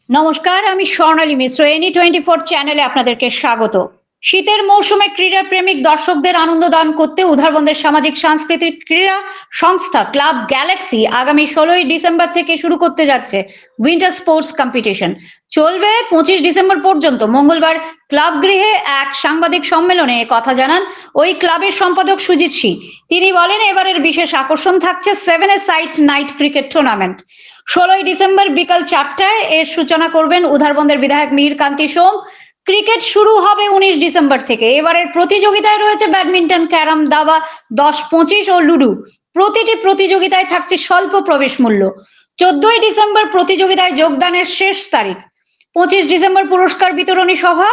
নমস্কার, আমি স্বর্ণালী মিশ্র। এনি 24 চ্যানেলে আপনাদেরকে স্বাগত। শীতের মৌসুমে ক্রীড়া প্রেমিক দর্শকদের আনন্দ দান করতে উধারবন্দের সামাজিক সাংস্কৃতিক ক্রীড়া সংস্থা ক্লাব গ্যালাক্সি আগামী 16ই ডিসেম্বর থেকে শুরু করতে যাচ্ছে উইন্টার স্পোর্টস কম্পিটিশন। চলবে 25 ডিসেম্বর পর্যন্ত। মঙ্গলবার ক্লাব গৃহে এক সাংবাদিক সম্মেলনে কথা জানান ওই ক্লাবের সম্পাদক সুজিত সি। তিনি বলেন, এবারের বিশেষ আকর্ষণ থাকছে 7-a-side নাইট ক্রিকেট টুর্নামেন্ট। 16ই ডিসেম্বর বিকাল 4টায় এর সূচনা করবেন উধারবন্দের বিধায়ক মিহির কান্তি সোম। ক্রিকেট শুরু হবে 19 ডিসেম্বর থেকে। এবারের প্রতিযোগিতায় রয়েছে ব্যাডমিন্টন, ক্যারাম, দাবা, 10-25 ও লুডু। প্রতিটি প্রতিযোগিতায় থাকছে স্বল্প প্রবেশ মূল্য। 14ই ডিসেম্বর প্রতিযোগিতায় যোগদানের শেষ তারিখ। 25 ডিসেম্বর পুরস্কার বিতরণী সভা।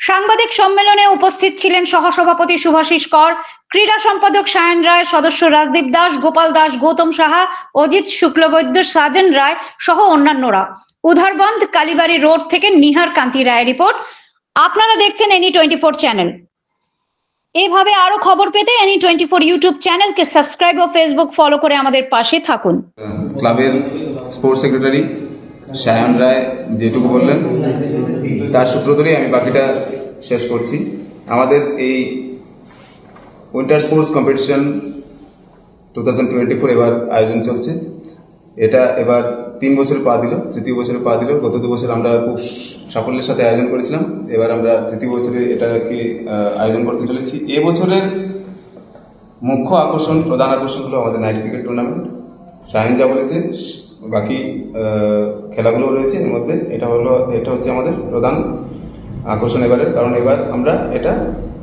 সাংবাদিক সম্মেলনে উপস্থিত ছিলেন সহসভাপতি শুভাশিস কর, ক্রীড়া সম্পাদক সায়ন রায়, সদস্য রাজদীপ দাস, গোপাল দাস, গৌতম সাহা, অজিত শুক্লবৈদ্য, সাজেন রায় সহ অন্যান্যরা। উধারবন্দ, কালীবাড়ি রোড থেকে নিহার কান্তি রায় রিপোর্ট। আপনারা দেখছেন এনি 24 চ্যানেল। এইভাবে আরো খবর পেতে এনি 24 ইউটিউব চ্যানেলকে সাবস্ক্রাইব ও ফেসবুক ফলো করে আমাদের পাশে থাকুন। ক্লাবের স্পোর্টস সেক্রেটারি সায়ন রায় যেটুকু বললেন তার সূত্র ধরেই আমি বাকিটা শেষ করছি। আমাদের এই উইন্টার স্পোর্টস কম্পিটিশন 2024 এবার আয়োজন চলছে। এটা এবার 3 বছর পা দিল, তৃতীয় বছরে পা দিল। গত 2 বছর আমরা খুব সাফল্যের সাথে আয়োজন করেছিলাম, এবার আমরা তৃতীয় বছরে এটাকে আয়োজন করতে চলেছি। এবছরের মুখ্য আকর্ষণ, প্রধান আকর্ষণ হলো আমাদের নাইট ক্রিকেট টুর্নামেন্ট। সায়ন যা বলেছে বাকি খেলাগুলো রয়েছে এর মধ্যে, এটা হচ্ছে আমাদের প্রধান আকর্ষণ এবারের, কারণ এবার আমরা এটা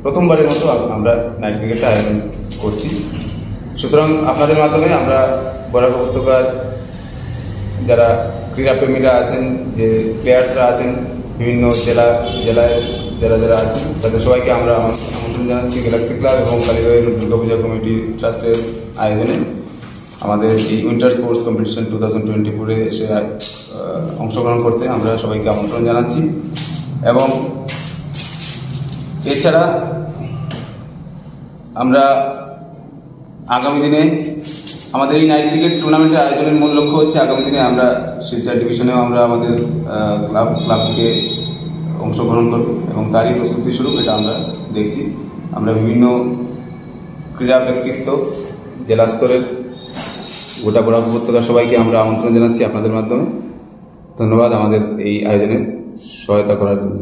প্রথমবারের মতো আমরা নাইট ক্রিকেটটা আয়োজন করছি। সুতরাং আপনাদের মাধ্যমে আমরা বরাক উপত্যকার যারা ক্রীড়াপ্রেমীরা আছেন, যে প্লেয়ার্সরা আছেন, বিভিন্ন জেলায় যারা আছেন, তাদের সবাইকে আমরা আমন্ত্রণ জানাচ্ছি গ্যালাক্সি ক্লাব এবং কালীবাড়ি দুর্গাপূজা কমিটি ট্রাস্টের আয়োজনে আমাদের এই উইন্টার স্পোর্টস কম্পিটিশন 2024-এ এসে অংশগ্রহণ করতে আমরা সবাইকে আমন্ত্রণ জানাচ্ছি। এবং এছাড়া আমরা আগামী দিনে আমাদের এই নাইট ক্রিকেট টুর্নামেন্টের আয়োজনের মূল লক্ষ্য হচ্ছে আগামী দিনে আমরা শিলচর ডিভিশনেও আমরা আমাদের ক্লাব থেকে অংশগ্রহণ করব এবং তারই প্রস্তুতি স্বরূপ এটা আমরা দেখছি। আমরা বিভিন্ন ক্রীড়া ব্যক্তিত্ব জেলা স্তরের গোটা বরাক উপত্যকার সবাইকে আমরা আমন্ত্রণ জানাচ্ছি আপনাদের মাধ্যমে। ধন্যবাদ আমাদের এই আয়োজনে সহায়তা করার জন্য।